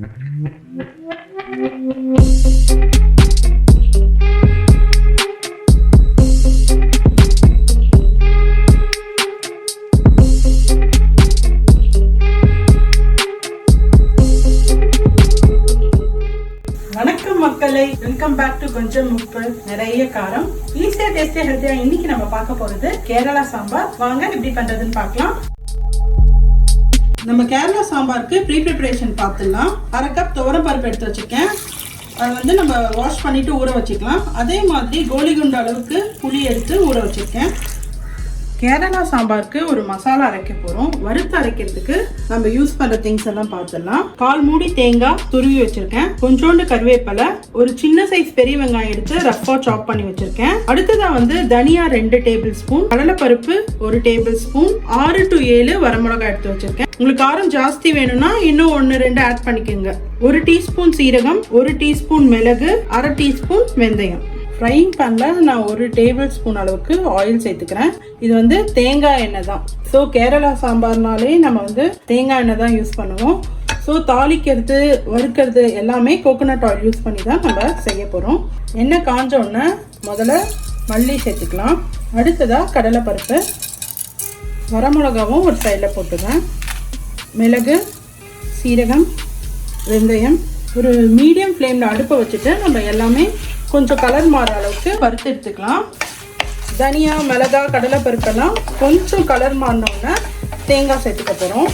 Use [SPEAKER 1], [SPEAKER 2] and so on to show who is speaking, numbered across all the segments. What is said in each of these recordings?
[SPEAKER 1] Welcome back to கொஞ்சம் உப்பு நிறைய காரம் ஈஸியா டேஸ்டியா ஹெல்த்தியா. இன்னைக்கு நம்ம பார்க்க போறது கேரளா சாம்பார். வாங்க எப்படி பண்றதுன்னு பார்க்கலாம். நம்ம கேரளா சாம்பாருக்கு ப்ரீ ப்ரிப்பரேஷன் பார்த்துடலாம். 1/2 கப் துவரம் பருப்பு எடுத்து வச்சிருக்கேன். அதை நம்ம வாஷ் பண்ணிட்டு ஊற வச்சுக்கலாம். அதே மாதிரி கோலி குண்டு அளவுக்கு புளி எடுத்து ஊற வச்சிருக்கேன். கேரளா சாம்பாருக்கு ஒரு மசாலா அரைக்க போறோம். வறுத்து அரைக்கிறதுக்கு நம்ம யூஸ் பண்ற திங்ஸ் எல்லாம் பார்த்துடலாம். 1/4 மூடி தேங்காய் துருவி வச்சிருக்கேன். கொஞ்சோண்டு கருவேப்பிலை, ஒரு சின்ன சைஸ் பெரிய வெங்காயம் எடுத்து ரஃபா சாப் பண்ணி வச்சிருக்கேன். அடுத்ததா தனியா 2 டேபிள் ஸ்பூன், கடலைப்பருப்பு 1 டேபிள் ஸ்பூன், 6 to 7 வரமிளகாய் எடுத்து வச்சிருக்கேன். உங்களுக்கு காரம் ஜாஸ்தி வேணும்னா இன்னும் 1-2 ஆட் பண்ணிக்கோங்க. 1 டீஸ்பூன் சீரகம், 1 டீஸ்பூன் மிளகு, 1/2 டீஸ்பூன் வெந்தயம். ஃப்ரைங் பேனில் நான் 1 டேபிள் ஸ்பூன் அளவுக்கு ஆயில் சேர்த்துக்கிறேன். இது தேங்காய் எண்ணெய் தான். ஸோ கேரளா சாம்பார்னாலே நம்ம தேங்காய் எண்ணெய் தான் யூஸ் பண்ணுவோம். ஸோ தாளிக்கிறது, வறுக்கிறது எல்லாமே கோகோனட் ஆயில் யூஸ் பண்ணி தான் நம்ம செய்ய போகிறோம். எண்ணெய் காஞ்ச உடனே முதல்ல மல்லி சேர்த்துக்கலாம். அடுத்ததாக கடலைப்பருப்பு, வரமிளகாவும் ஒரு சைடில் போட்டுக்கிறேன். மிளகு, சீரகம், வெந்தயம். ஒரு மீடியம் ஃப்ளேமில் அடுப்பை வச்சுட்டு நம்ம எல்லாமே கொஞ்சம் கலர் மாற அளவுக்கு வறுத்து எடுத்துக்கலாம். தனியா, மிளகா, கடலைப்பருப்பெல்லாம் கொஞ்சம் கலர் மாறினோன்னா தேங்காய் சேர்த்துக்க போகிறோம்.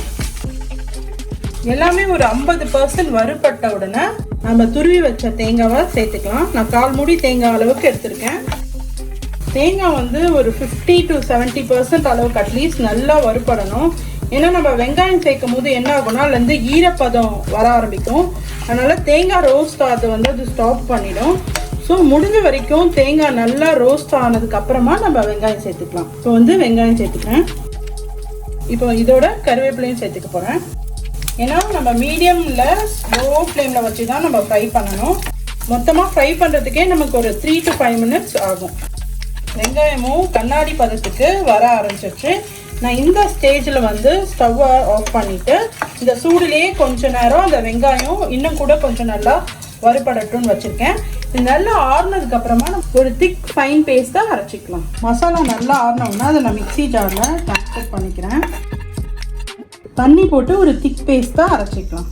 [SPEAKER 1] எல்லாமே ஒரு 50% வறுபட்ட உடனே நம்ம துருவி வச்ச தேங்காவை சேர்த்துக்கலாம். நான் 1/4 மூடி தேங்காய் அளவுக்கு எடுத்திருக்கேன். தேங்காய் ஒரு 50 to 70% அளவுக்கு அட்லீஸ்ட் நல்லா வறுபடணும். ஏன்னா நம்ம வெங்காயம் சேர்க்கும் போது என்ன ஆகும்னா அதுலேருந்து ஈரப்பதம் வர ஆரம்பிக்கும். அதனால தேங்காய் ரோஸ்ட் அது ஸ்டாப் பண்ணிடும். ஸோ முடிஞ்ச வரைக்கும் தேங்காய் நல்லா ரோஸ்ட் ஆனதுக்கு அப்புறமா நம்ம வெங்காயம் சேர்த்துக்கலாம். இப்போ வெங்காயம் சேர்த்துக்கிறேன். இப்போ இதோட கருவேப்பிலையும் சேர்த்துக்க போகிறேன். ஏன்னா நம்ம மீடியமில் லோ ஃப்ளேமில் வச்சு தான் நம்ம ஃப்ரை பண்ணணும். மொத்தமாக ஃப்ரை பண்ணுறதுக்கே நமக்கு ஒரு 3 to 5 minutes ஆகும். வெங்காயமும் கண்ணாடி பதத்துக்கு வர ஆரம்பிச்சிருச்சு. நான் இந்த ஸ்டேஜில் ஸ்டவ்வை ஆஃப் பண்ணிவிட்டு இந்த சூடுலேயே கொஞ்ச நேரம் அந்த வெங்காயம் இன்னும் கூட கொஞ்சம் நல்லா வறுபடட்டும்னு வச்சுருக்கேன். இது நல்லா ஆறுனதுக்கு அப்புறமா ஒரு திக் ஃபைன் பேஸ்ட்டாக அரைச்சிக்கலாம். மசாலா நல்லா ஆறினோம்னா அதை நான் மிக்ஸி ஜாரில் ட்ரான்ஸ்ஃபர் பண்ணிக்கிறேன். தண்ணி போட்டு ஒரு திக் பேஸ்ட்டாக அரைச்சிக்கலாம்.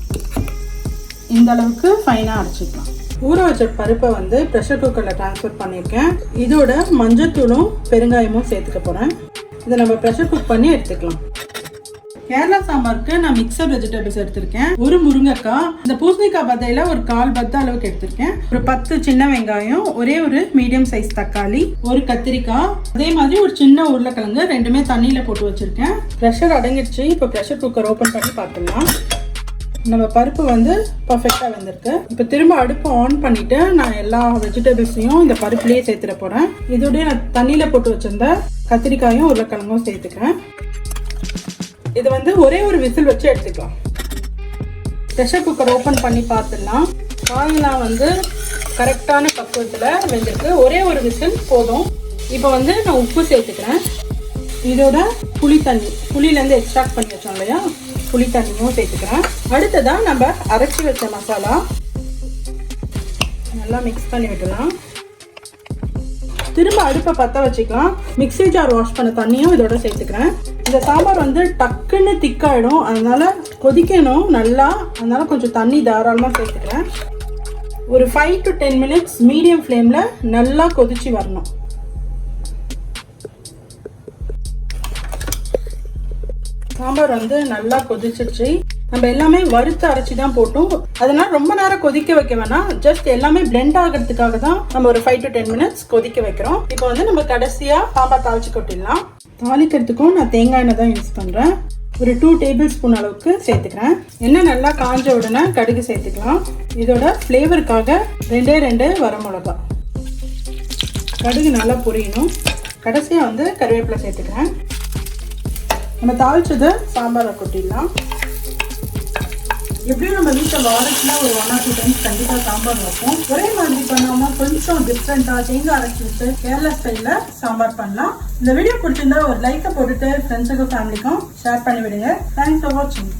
[SPEAKER 1] இந்த அளவுக்கு ஃபைனாக அரைச்சிக்கலாம். ஊற வச்ச பருப்பை ப்ரெஷர் குக்கரில் ட்ரான்ஸ்ஃபர் பண்ணியிருக்கேன். இதோட மஞ்சத்தூளும் பெருங்காயமும் சேர்த்துக்க போகிறேன். இதை நம்ம ப்ரெஷர் குக் பண்ணி எடுத்துக்கலாம். கேரளா சாம்பாருக்கு நான் மிக்சர் வெஜிடபிள்ஸ் எடுத்திருக்கேன். ஒரு முருங்கைக்காய், இந்த பூசணிக்காய் பத்தையில ஒரு 1/4 பத்தை அளவுக்கு எடுத்திருக்கேன். ஒரு 10 சின்ன வெங்காயம், ஒரே ஒரு மீடியம் சைஸ் தக்காளி, ஒரு கத்திரிக்காய், அதே மாதிரி ஒரு சின்ன உருளைக்கிழங்கு, ரெண்டுமே தண்ணியில போட்டு வச்சிருக்கேன். ப்ரெஷர் அடங்கிடுச்சு. இப்போ ப்ரெஷர் குக்கர் ஓப்பன் பண்ணி பார்த்துக்கலாம். நம்ம பருப்பு பர்ஃபெக்டாக வெந்திருக்கு. இப்போ திரும்ப அடுப்பு ஆன் பண்ணிட்டு நான் எல்லா வெஜிடபிள்ஸையும் இந்த பருப்புலேயே சேர்த்துட போகிறேன். இதோடய நான் தண்ணியில் போட்டு வச்சிருந்த கத்திரிக்காயும் உருளைக்கிழங்கும் சேர்த்துக்கிறேன். இது ஒரே ஒரு விசில் வச்சு எடுத்துக்கலாம். ப்ரெஷர் குக்கர் ஓப்பன் பண்ணி பார்த்துடலாம். காயெல்லாம் கரெக்டான பக்குவத்தில் வெந்திருக்கு. ஒரே ஒரு விசில் போதும். இப்போ நான் உப்பு சேர்த்துக்கிறேன். இதோட புளி தண்ணி, புளியிலேருந்து எக்ஸ்ட்ராக்ட் பண்ணி வச்சோம் இல்லையா, புளி தண்ணியும் சேர்த்துக்கிறேன். அடுத்ததான் நம்ம அரைச்சி வச்ச மசாலா நல்லா மிக்ஸ் பண்ணி விடலாம். திரும்ப அடுப்பை பற்ற வச்சுக்கலாம். மிக்ஸி ஜார் வாஷ் பண்ண தண்ணியும் இதோட சேர்த்துக்கிறேன். இந்த சாம்பார் டக்குன்னு திக்காயிடும், அதனால கொதிக்கணும் நல்லா. அதனால கொஞ்சம் தண்ணி தாராளமாக சேர்த்துக்கிறேன். ஒரு 5 to 10 minutes மீடியம் ஃப்ளேமில் நல்லா கொதிச்சு வரணும். சாம்பார் நல்லா கொதிச்சிருச்சு. நம்ம எல்லாமே வறுத்து அரைச்சி தான் போட்டோம். அதனால ரொம்ப நேரம் கொதிக்க வைக்க வேணாம். ஜஸ்ட் எல்லாமே பிளெண்ட் ஆகிறதுக்காக தான் நம்ம ஒரு 5 to 10 minutes கொதிக்க வைக்கிறோம். இப்போ நம்ம கடைசியா சாம்பார் தாளிச்சு கொட்டிடலாம். தாளிக்கிறதுக்கும் நான் தேங்காய் எண்ணெய் தான் யூஸ் பண்றேன். ஒரு 2 டேபிள் ஸ்பூன் அளவுக்கு சேர்த்துக்கிறேன். எண்ணெய் நல்லா காஞ்ச உடனே கடுகு சேர்த்துக்கலாம். இதோட ஃப்ளேவருக்காக 2 வரமிளகா. கடுகு நல்லா பொரியணும். கடைசியா கருவேப்பிலை சேர்த்துக்கிறேன். நம்ம தாளிச்சதை சாம்பாரை கொட்டிடலாம். எப்படியும் நம்ம வீட்டில் வாரத்தில் ஒரு 1 or 2 times கண்டிப்பாக சாம்பார் வைப்போம். ஒரே மாதிரி பண்ணாமல் கொஞ்சம் டிஃப்ரெண்ட்டாக தேங்காய் அரைச்சி வச்சு கேரளா ஸ்டைலில் சாம்பார் பண்ணலாம். இந்த வீடியோ பிடிச்சிருந்தா ஒரு லைக்கை போட்டுட்டு ஃப்ரெண்ட்ஸுக்கும் ஃபேமிலிக்கும் ஷேர் பண்ணி விடுங்க. தேங்க்ஸ் ஃபார் வாட்சிங்.